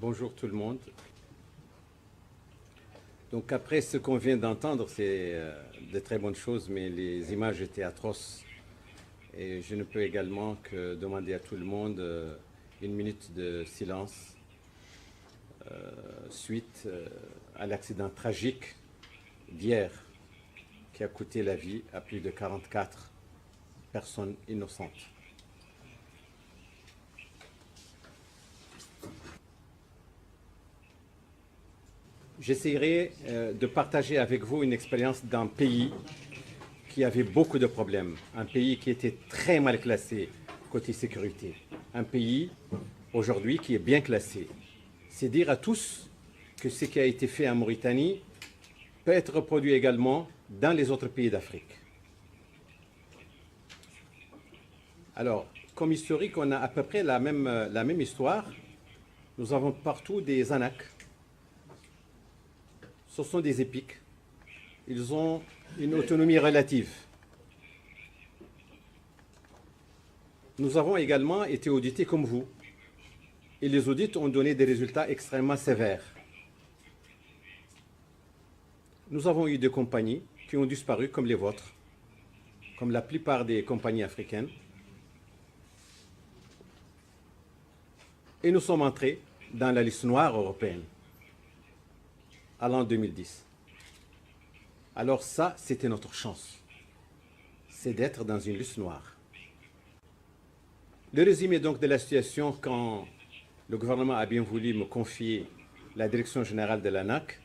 Bonjour tout le monde. Donc après ce qu'on vient d'entendre, c'est de très bonnes choses, mais les images étaient atroces. Et je ne peux également que demander à tout le monde une minute de silence suite à l'accident tragique d'hier qui a coûté la vie à plus de 44 personnes innocentes. J'essaierai de partager avec vous une expérience d'un pays qui avait beaucoup de problèmes, un pays qui était très mal classé côté sécurité, un pays aujourd'hui qui est bien classé. C'est dire à tous que ce qui a été fait en Mauritanie peut être reproduit également dans les autres pays d'Afrique. Alors, comme historique, on a à peu près la même histoire. Nous avons partout des ANAC. Ce sont des épiques. Ils ont une autonomie relative. Nous avons également été audités comme vous. Et les audits ont donné des résultats extrêmement sévères. Nous avons eu des compagnies qui ont disparu comme les vôtres, comme la plupart des compagnies africaines. Et nous sommes entrés dans la liste noire européenne à l'an 2010. Alors ça, c'était notre chance. C'est d'être dans une liste noire. Le résumé donc de la situation quand le gouvernement a bien voulu me confier la direction générale de l'ANAC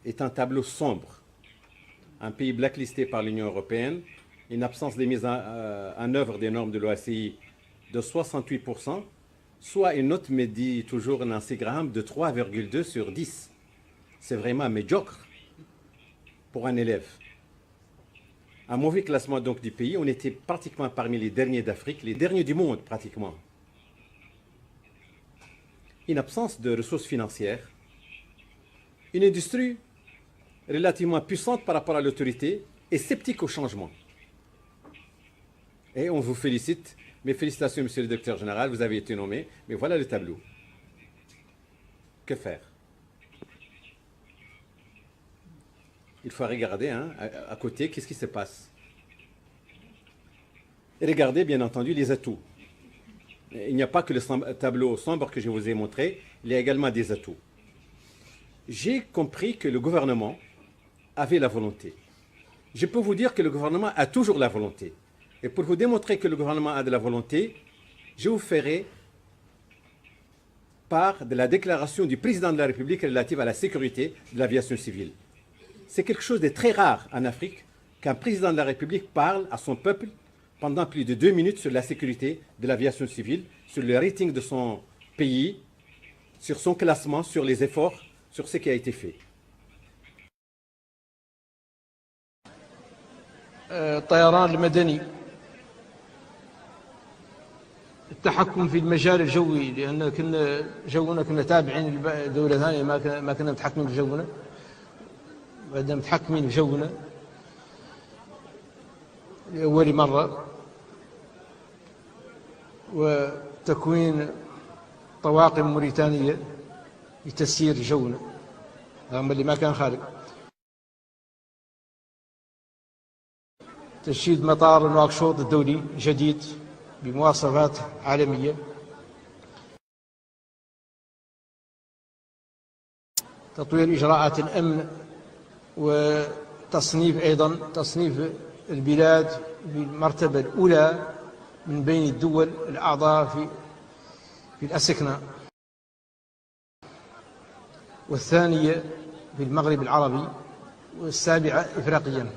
est un tableau sombre. Un pays blacklisté par l'Union européenne, une absence de mise en œuvre des normes de l'OACI de 68%, soit une note, me dit toujours Nancy Graham, de 3,2 sur 10. C'est vraiment médiocre pour un élève. Un mauvais classement donc du pays, on était pratiquement parmi les derniers d'Afrique, les derniers du monde pratiquement. Une absence de ressources financières, une industrie relativement puissante par rapport à l'autorité et sceptique au changement. Et on vous félicite. Mes félicitations, monsieur le directeur général, vous avez été nommé, mais voilà le tableau. Que faire? Il faut regarder à côté, qu'est-ce qui se passe. Et regardez, bien entendu, les atouts. Il n'y a pas que le tableau sombre que je vous ai montré, il y a également des atouts. J'ai compris que le gouvernement avait la volonté. Je peux vous dire que le gouvernement a toujours la volonté. Et pour vous démontrer que le gouvernement a de la volonté, je vous ferai part de la déclaration du président de la République relative à la sécurité de l'aviation civile. C'est quelque chose de très rare en Afrique qu'un président de la République parle à son peuple pendant plus de 2 minutes sur la sécurité de l'aviation civile, sur le rating de son pays, sur son classement, sur les efforts, sur ce qui a été fait. الطيران المدني، التحكم في المجال الجوي، لأن كنا تابعين لدولة ثانية، ما كنا متحكمين في جونا، بعدنا متحكمين في جونا لأول مرة، وتكوين طواقم موريتانية لتسيير جونا رغم اللي ما كان خارق، تشييد مطار نواكشوط الدولي جديد بمواصفات عالمية، تطوير إجراءات الأمن وتصنيف أيضا تصنيف البلاد بالمرتبة الأولى من بين الدول الأعضاء في الأسكنة، والثانية في المغرب العربي، والسابعة إفريقيا.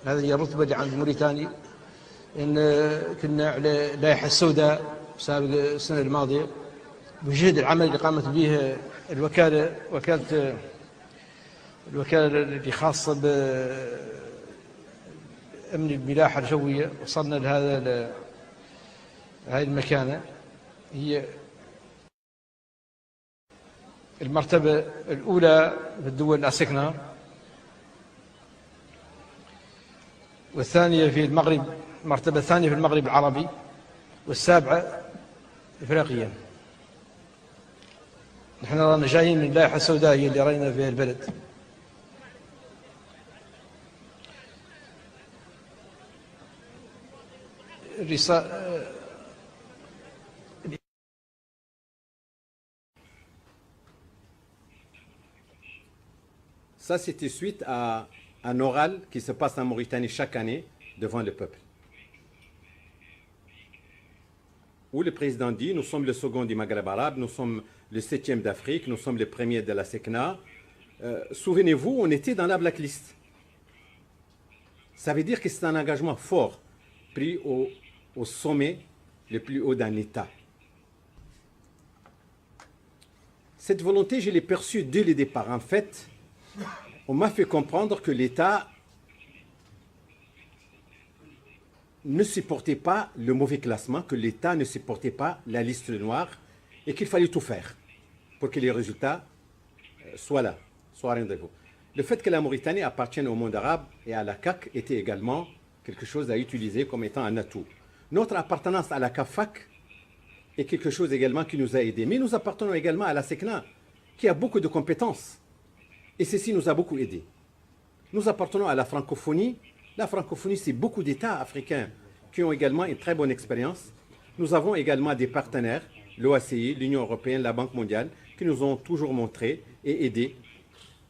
هذه هي الرتبة اللي عند موريتانيا. إن كنا على اللائحة السوداء سابق السنة الماضية، بجهد العمل اللي قامت به وكالة اللي خاصة بأمن الملاحة الجوية، وصلنا هذه المكانة. هي المرتبة الأولى في الدول الأسكنة، والثانية في المغرب، المرتبة الثانية في المغرب العربي، والسابعة إفريقيا. نحن رانا جايين من اللائحة السوداء هي اللي رأينا فيها البلد. Ça, c'était suite à un oral qui se passe en Mauritanie chaque année devant le peuple. Où le président dit, nous sommes le second du Maghreb arabe, nous sommes le 7e d'Afrique, nous sommes les premiers de la SECNA. Souvenez-vous, on était dans la blacklist. Ça veut dire que c'est un engagement fort pris au sommet le plus haut d'un État. Cette volonté, je l'ai perçue dès le départ. En fait, on m'a fait comprendre que l'État ne supportait pas le mauvais classement, que l'État ne supportait pas la liste noire et qu'il fallait tout faire pour que les résultats soient là, soient au rendez-vous. Le fait que la Mauritanie appartienne au monde arabe et à la CAC était également quelque chose à utiliser comme étant un atout. Notre appartenance à la CAFAC est quelque chose également qui nous a aidés. Mais nous appartenons également à la SECNA, qui a beaucoup de compétences. Et ceci nous a beaucoup aidés. Nous appartenons à la francophonie. La francophonie, c'est beaucoup d'États africains qui ont également une très bonne expérience. Nous avons également des partenaires, l'OACI, l'Union européenne, la Banque mondiale, qui nous ont toujours montré et aidés.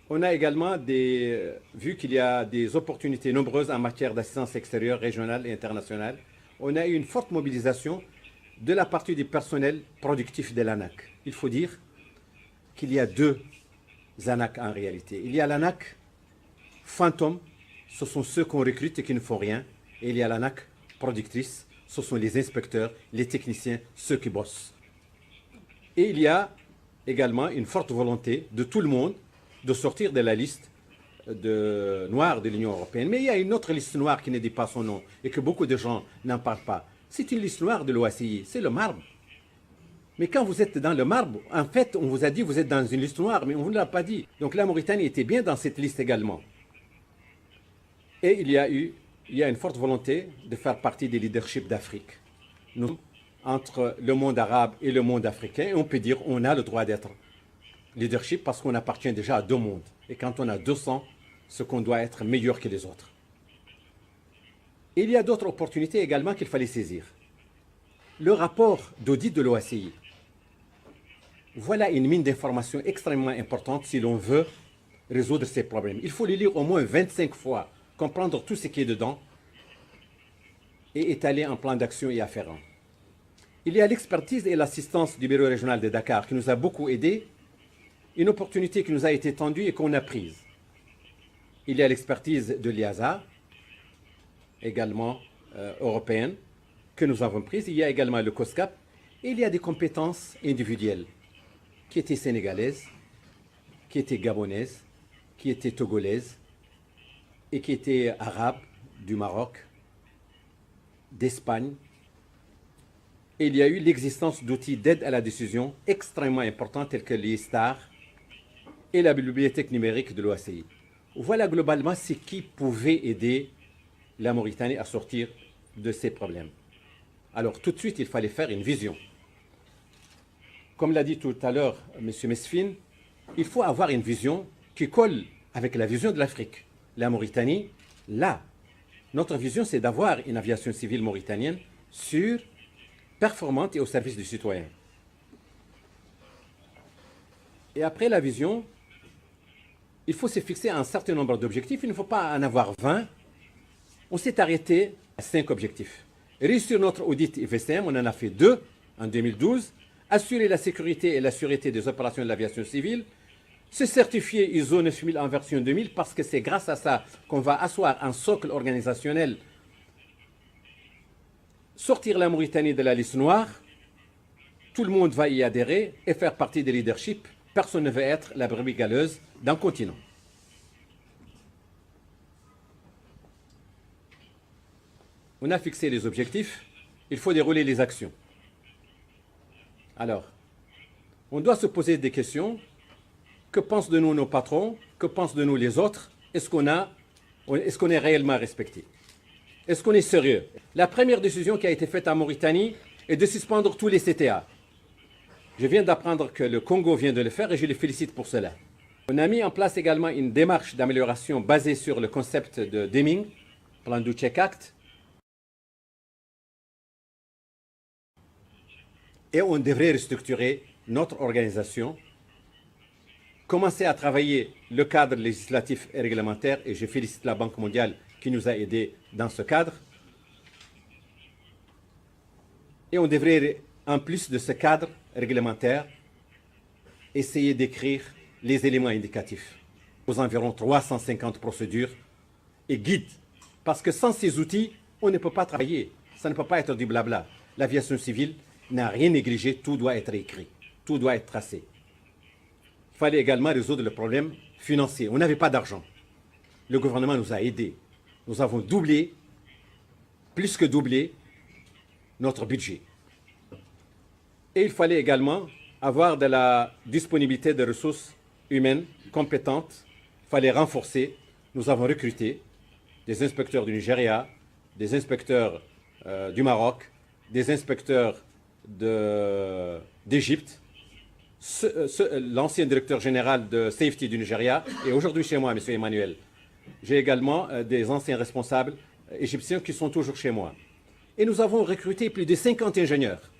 On a également vu qu'il y a des opportunités nombreuses en matière d'assistance extérieure, régionale et internationale. On a eu une forte mobilisation de la partie du personnel productif de l'ANAC. Il faut dire qu'il y a deux ANAC en réalité. Il y a l'ANAC fantôme, ce sont ceux qu'on recrute et qui ne font rien. Et il y a l'ANAC productrice, ce sont les inspecteurs, les techniciens, ceux qui bossent. Et il y a également une forte volonté de tout le monde de sortir de la liste noire de l'Union européenne. Mais il y a une autre liste noire qui ne dit pas son nom et que beaucoup de gens n'en parlent pas. C'est une liste noire de l'OACI, c'est le marbre. Mais quand vous êtes dans le marbre, en fait, on vous a dit que vous êtes dans une liste noire, mais on ne vous l'a pas dit. Donc la Mauritanie était bien dans cette liste également. Et il y a une forte volonté de faire partie des leaderships d'Afrique. Nous sommes entre le monde arabe et le monde africain, et on peut dire qu'on a le droit d'être leadership parce qu'on appartient déjà à deux mondes. Et quand on a 200, ce qu'on doit être meilleur que les autres. Et il y a d'autres opportunités également qu'il fallait saisir. Le rapport d'audit de l'OACI. Voilà une mine d'informations extrêmement importante si l'on veut résoudre ces problèmes. Il faut les lire au moins 25 fois, comprendre tout ce qui est dedans et étaler un plan d'action y afférent. Il y a l'expertise et l'assistance du bureau régional de Dakar qui nous a beaucoup aidés, une opportunité qui nous a été tendue et qu'on a prise. Il y a l'expertise de l'IASA, également européenne, que nous avons prise. Il y a également le COSCAP et il y a des compétences individuelles qui étaient sénégalaises, qui étaient gabonaises, qui étaient togolaises et qui étaient arabes du Maroc, d'Espagne. Et il y a eu l'existence d'outils d'aide à la décision extrêmement importants tels que l'ISTAR et la bibliothèque numérique de l'OACI. Voilà globalement ce qui pouvait aider la Mauritanie à sortir de ces problèmes. Alors tout de suite, il fallait faire une vision. Comme l'a dit tout à l'heure M. Mesfin, il faut avoir une vision qui colle avec la vision de l'Afrique. La Mauritanie, là, notre vision, c'est d'avoir une aviation civile mauritanienne sûre, performante et au service du citoyen. Et après la vision, il faut se fixer un certain nombre d'objectifs. Il ne faut pas en avoir 20. On s'est arrêté à 5 objectifs. Réussir notre audit IFSM, on en a fait 2 en 2012. Assurer la sécurité et la sûreté des opérations de l'aviation civile. Se certifier ISO 9000 en version 2000 parce que c'est grâce à ça qu'on va asseoir un socle organisationnel. Sortir la Mauritanie de la liste noire. Tout le monde va y adhérer et faire partie des leaderships. Personne ne veut être la brebis galeuse d'un continent. On a fixé les objectifs, il faut dérouler les actions. Alors, on doit se poser des questions. Que pensent de nous nos patrons? Que pensent de nous les autres? Est-ce qu'on est réellement respecté? Est-ce qu'on est sérieux? La première décision qui a été faite en Mauritanie est de suspendre tous les CTA. Je viens d'apprendre que le Congo vient de le faire et je les félicite pour cela. On a mis en place également une démarche d'amélioration basée sur le concept de Deming, plan du Check Act. Et on devrait restructurer notre organisation, commencer à travailler le cadre législatif et réglementaire, et je félicite la Banque mondiale qui nous a aidés dans ce cadre. Et on devrait, en plus de ce cadre réglementaire, essayer d'écrire les éléments indicatifs aux environ 350 procédures et guides. Parce que sans ces outils, on ne peut pas travailler. Ça ne peut pas être du blabla. L'aviation civile n'a rien négligé, tout doit être écrit, tout doit être tracé. Il fallait également résoudre le problème financier. On n'avait pas d'argent. Le gouvernement nous a aidés. Nous avons doublé, plus que doublé, notre budget. Et il fallait également avoir de la disponibilité de ressources humaines compétentes. Il fallait renforcer. Nous avons recruté des inspecteurs du Nigeria, des inspecteurs du Maroc, des inspecteurs d'Égypte, l'ancien directeur général de Safety du Nigeria, et aujourd'hui chez moi, M. Emmanuel. J'ai également des anciens responsables égyptiens qui sont toujours chez moi. Et nous avons recruté plus de 50 ingénieurs.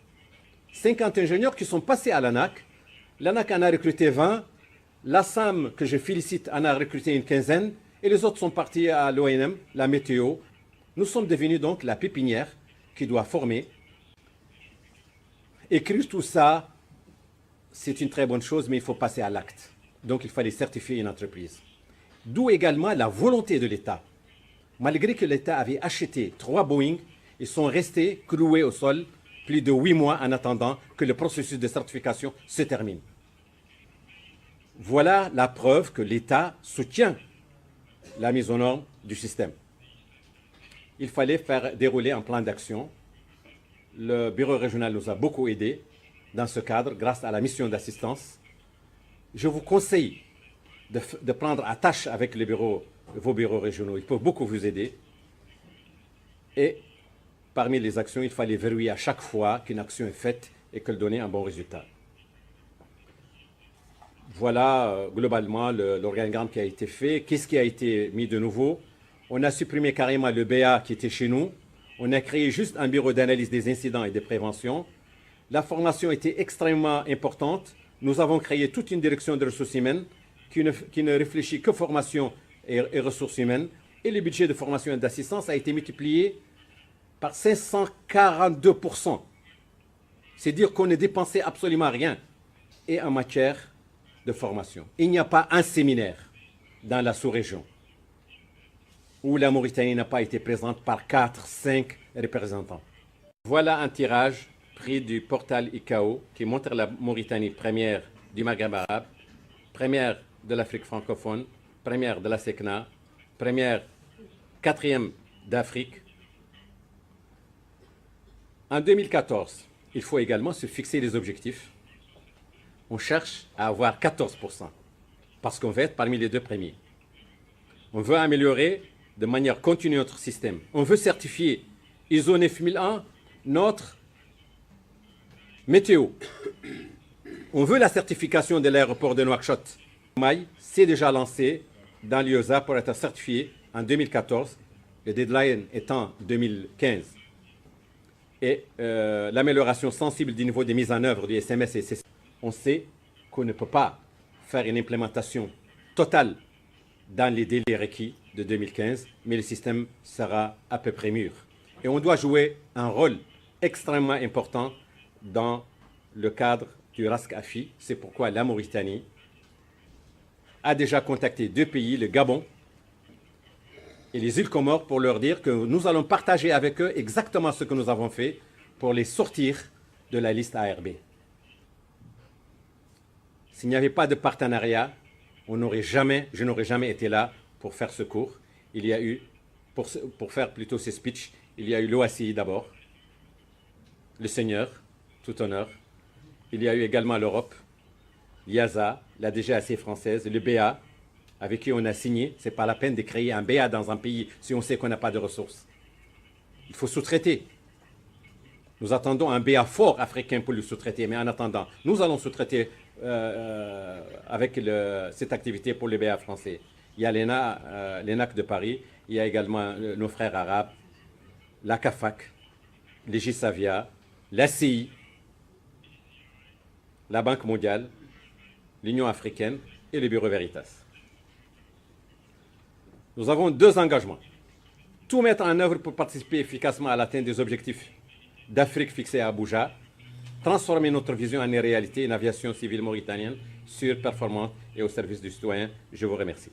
50 ingénieurs qui sont passés à l'ANAC. L'ANAC en a recruté 20. L'ASSAM, que je félicite, en a recruté une quinzaine. Et les autres sont partis à l'ONM, la météo. Nous sommes devenus donc la pépinière qui doit former. Écrire tout ça, c'est une très bonne chose, mais il faut passer à l'acte. Donc il fallait certifier une entreprise. D'où également la volonté de l'État. Malgré que l'État avait acheté 3 Boeing, ils sont restés cloués au sol plus de 8 mois en attendant que le processus de certification se termine. Voilà la preuve que l'État soutient la mise aux normes du système. Il fallait faire dérouler un plan d'action. Le bureau régional nous a beaucoup aidés dans ce cadre grâce à la mission d'assistance. Je vous conseille de prendre attache avec vos bureaux régionaux. Ils peuvent beaucoup vous aider. Et parmi les actions, il fallait verrouiller à chaque fois qu'une action est faite et qu'elle donnait un bon résultat. Voilà globalement l'organigramme qui a été fait. Qu'est-ce qui a été mis de nouveau? On a supprimé carrément le BA qui était chez nous. On a créé juste un bureau d'analyse des incidents et de prévention. La formation était extrêmement importante. Nous avons créé toute une direction de ressources humaines qui ne réfléchit que formation et ressources humaines. Et le budget de formation et d'assistance a été multiplié par 542%. C'est dire qu'on ne dépensait absolument rien. Et en matière de formation. Il n'y a pas un séminaire dans la sous-région où la Mauritanie n'a pas été présente par 4, 5 représentants. Voilà un tirage pris du portal ICAO qui montre la Mauritanie première du Maghreb arabe, première de l'Afrique francophone, première de la SECNA, première, quatrième d'Afrique. En 2014, il faut également se fixer les objectifs. On cherche à avoir 14%, parce qu'on veut être parmi les 2 premiers. On veut améliorer de manière continue notre système. On veut certifier ISO 9001, notre météo. On veut la certification de l'aéroport de Nouakchott. Maï s'est déjà lancé dans l'IOSA pour être certifié en 2014, le deadline étant 2015. Et l'amélioration sensible du niveau de mise en œuvre du SMS et CC. On sait qu'on ne peut pas faire une implémentation totale dans les délais requis de 2015, mais le système sera à peu près mûr. Et on doit jouer un rôle extrêmement important dans le cadre du RASC-AFI. C'est pourquoi la Mauritanie a déjà contacté 2 pays, le Gabon et les îles Comores, pour leur dire que nous allons partager avec eux exactement ce que nous avons fait pour les sortir de la liste ARB. S'il n'y avait pas de partenariat, je n'aurais jamais été là pour faire ce cours. Il y a eu, pour faire plutôt ces speeches, il y a eu l'OACI d'abord, le Seigneur, tout honneur. Il y a eu également l'Europe, l'IASA, la DGAC française, le BA, avec qui on a signé. Ce n'est pas la peine de créer un BA dans un pays si on sait qu'on n'a pas de ressources. Il faut sous-traiter. Nous attendons un BA fort africain pour le sous-traiter, mais en attendant, nous allons sous-traiter avec cette activité pour les BA français. Il y a l'ENAC de Paris, il y a également nos frères arabes, la CAFAC, les GISAVIA, la CI, la Banque mondiale, l'Union africaine et le Bureau Veritas. Nous avons 2 engagements. Tout mettre en œuvre pour participer efficacement à l'atteinte des objectifs d'Afrique fixés à Abuja, transformer notre vision en une réalité, une aviation civile mauritanienne sûre, performante et au service du citoyen. Je vous remercie.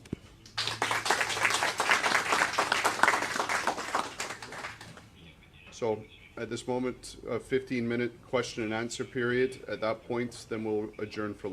So at this moment, a 15-minute question and answer period. At that point, then we'll adjourn for